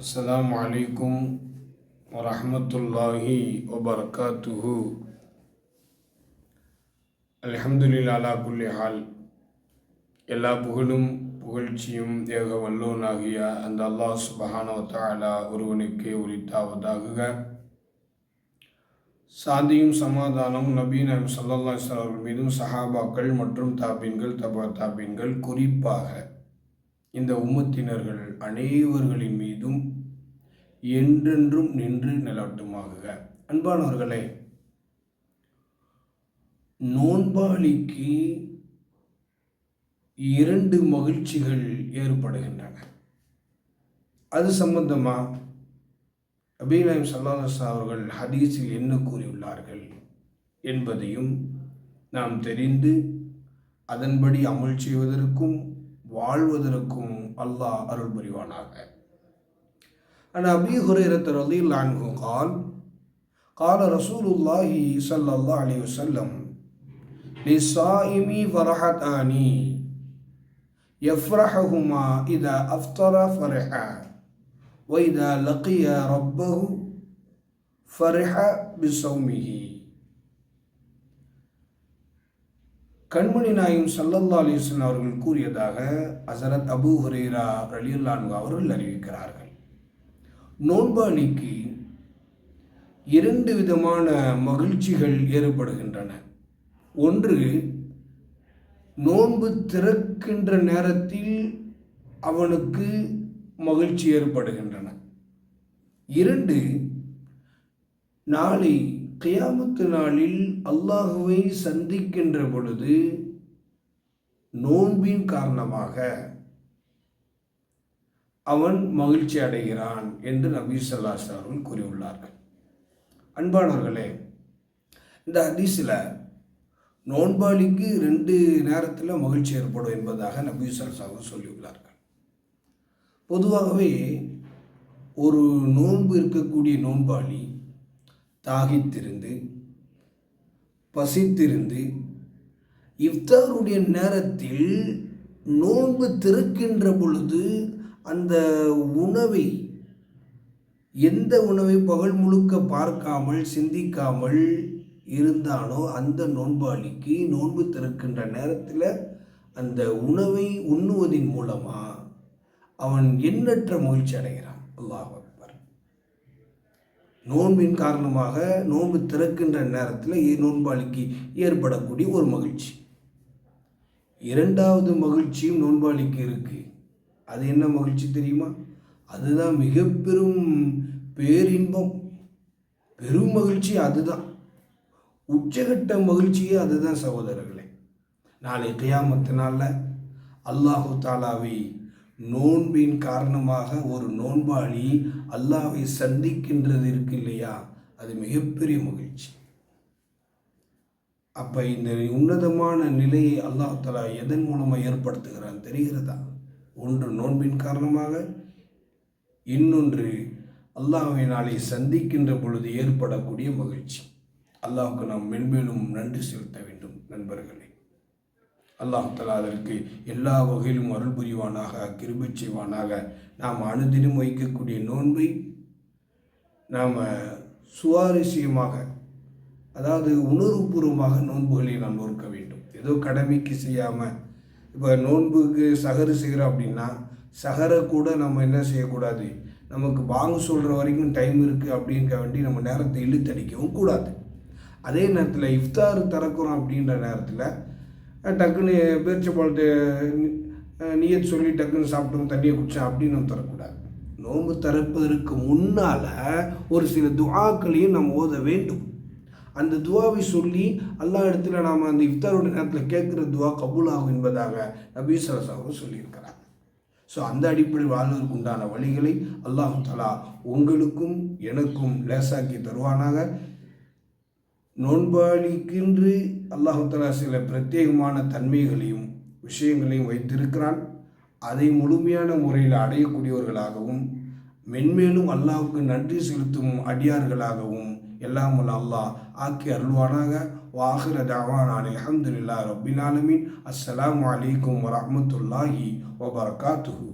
அஸ்ஸலாமு அலைக்கும் வரஹ்மத்துல்லாஹி வபரகாத்துஹு. அல்ஹம்துலில்லாஹி அலா குல்லி ஹால். எல்லா புகழும் புகழ்ச்சியும் ஏக வல்லோனாகிய அந்த அல்லாஹ் சுப்ஹானஹு வ தஆலா ஒருவனுக்கே உரித்தாவதாக. சாந்தியும் சமாதானம் நபீன ஸல்லல்லாஹு அலைஹி வஸல்லம் அவர்கள் மீதும் சஹாபாக்கள் மற்றும் தாபீன்கள் தாபீன்கள் குறிப்பாக இந்த உம்மத்தினர்கள் அனைவர்களின் மீதும் என்றென்றும் நின்று நிலவட்டுமாக. அன்பானவர்களே, நோன்பாளிக்கு இரண்டு மகிழ்ச்சிகள் ஏற்படுகின்றன. அது சம்பந்தமா நபி நாயகம் ஸல்லல்லாஹு அலைஹி வஸல்லம் அவர்கள் ஹதீஸில் என்ன கூறியுள்ளார்கள் என்பதையும் நாம் தெரிந்து அதன்படி அமல் செய்வதற்கும் வாழ்வதற்கும் அல்லாஹ் அருள் புரிவானாக. عن أبي هريرة رضي الله عنه قال قال رسول الله صلى الله عليه وسلم للصائم فرحتان يفرحهما إذا أفطر فرحا وإذا لقي ربه فرح بصومه. கண்மணி நாயகம் ஸல்லல்லாஹு அலைஹி வஸல்லம் அவர்கள் கூறியதாக ஹஸரத் அபூ ஹுரைரா ரலியல்லாஹு அன்ஹு அவர்கள் அறிவிக்கிறார்கள். நோன்பாளிக்கு இரண்டு விதமான மகிழ்ச்சிகள் ஏற்படுகின்றன. ஒன்று, நோன்பு திறக்கின்ற நேரத்தில் அவனுக்கு மகிழ்ச்சி ஏற்படுகின்றன. இரண்டு, நாளை கியாமத்து நாளில் அல்லாஹுவை சந்திக்கின்ற பொழுது நோன்பின் காரணமாக அவன் மகிழ்ச்சி அடைகிறான் என்று நபி ஸல்லல்லாஹு அலைஹி வஸல்லம் அவர்கள் கூறியுள்ளார்கள். அன்பானவர்களே, இந்த ஹதீஸில் நோன்பாளிக்கு ரெண்டு நேரத்தில் மகிழ்ச்சி ஏற்படும் என்பதாக நபி ஸல்லல்லாஹு அலைஹி வஸல்லம் சொல்லியுள்ளார்கள். பொதுவாகவே ஒரு நோன்பு இருக்கக்கூடிய நோன்பாளி தாகித்திருந்து பசித்திருந்து இஃப்தாருடைய நேரத்தில் நோன்பு திறக்கின்ற பொழுது அந்த உணவை, எந்த உணவை பகல் முழுக்க பார்க்காமல் சிந்திக்காமல் இருந்தானோ அந்த நோன்பாளிக்கு நோன்பு திறக்கின்ற நேரத்தில் அந்த உணவை உண்ணுவதின் மூலமாக அவன் எண்ணற்ற மகிழ்ச்சி அடைகிறான். அல்லாஹ் அக்பர். நோன்பின் காரணமாக நோன்பு திறக்கின்ற நேரத்தில் நோன்பாளிக்கு ஏற்படக்கூடிய ஒரு மகிழ்ச்சி. இரண்டாவது மகிழ்ச்சியும் நோன்பாளிக்கு இருக்குது. அது என்ன மகிழ்ச்சி தெரியுமா? அதுதான் மிக பெரும் பேரின்பம், பெரும் மகிழ்ச்சி. அதுதான் உச்சகட்ட மகிழ்ச்சியே அதுதான் சகோதரர்களே. நாளை கியாமத்து நாளில் அல்லாஹு தாலாவை நோன்பின் காரணமாக ஒரு நோன்பாளி அல்லாஹ்வை சந்திக்கின்றது இருக்கு இல்லையா, அது மிகப்பெரிய மகிழ்ச்சி. அப்போ இந்த உன்னதமான நிலையை அல்லாஹ் தாலா எதன் மூலமாக ஏற்படுத்துகிறான் தெரிகிறதா? ஒன்று நோன்பின் காரணமாக, இன்னொன்று அல்லாஹ்வை நாளை சந்திக்கின்ற பொழுது ஏற்படக்கூடிய மகிழ்ச்சி. அல்லாஹ்வுக்கு நாம் மென்மேலும் நன்றி செலுத்த வேண்டும். நண்பர்களே, அல்லாஹ் தஆலா அதற்கு எல்லா வகையிலும் அருள் புரிவானாக, கிருபை செய்வானாக. நாம் அனுதினம் வைக்கக்கூடிய நோன்பை நாம் சுவாரஸ்யமாக, அதாவது உணர்வுபூர்வமாக நோன்புகளை நாம் நோக்க வேண்டும். ஏதோ கடமைக்கு செய்யாமல், இப்போ நோன்புக்கு சஹரு செய்கிறோம் அப்படின்னா சஹரை கூட நம்ம என்ன செய்யக்கூடாது, நமக்கு பாங்கு சொல்கிற வரைக்கும் டைம் இருக்குது அப்படின்க வேண்டி நம்ம நேரத்தை இழுத்தடிக்கவும் கூடாது. அதே நேரத்தில் இஃப்தார் திறக்கிறோம் அப்படின்ற நேரத்தில் டக்குன்னு பேரிச்சம்பழத்தை நியத் சொல்லி டக்குன்னு சாப்பிட்டோம் தண்ணியை குடித்தோம் அப்படின்னு நம்ம தரக்கூடாது. நோன்பு திறப்பதற்கு முன்னால் ஒரு சில துஆக்களையும் நம்ம ஓத வேண்டும். அந்த துவாவை சொல்லி அல்லாஹ் இடத்துல நாம் அந்த இஃப்தாரோட நேரத்தில் கேட்குற துவா கபூல் ஆகும் என்பதாக நபி ஸல்லல்லாஹு அலைஹி வஸல்லம் சொல்லியிருக்கிறார். ஸோ அந்த அடிப்படையில் வாழ்வதற்கு உண்டான வழிகளை அல்லாஹ் தஆலா உங்களுக்கும் எனக்கும் லேசாக்கி தருவானாக. நோன்பாளிக்கென்று அல்லாஹ் தஆலா சில பிரத்யேகமான தன்மைகளையும் விஷயங்களையும் வைத்திருக்கிறான். அதை முழுமையான முறையில் அடையக்கூடியவர்களாகவும் மென்மேலும் அல்லாஹ்வுக்கு நன்றி செலுத்தும் அடியார்களாகவும் எல்லாம் வல்ல அல்லாஹ் ஆக்கி அருள்வானாக. வாஹிர தஅவானா அல்ஹம்துலில்லாஹி ரப்பில் ஆலமீன். அஸ்ஸலாமு அலைக்கும் வரஹ்மத்துல்லாஹி வபரகாத்துஹு.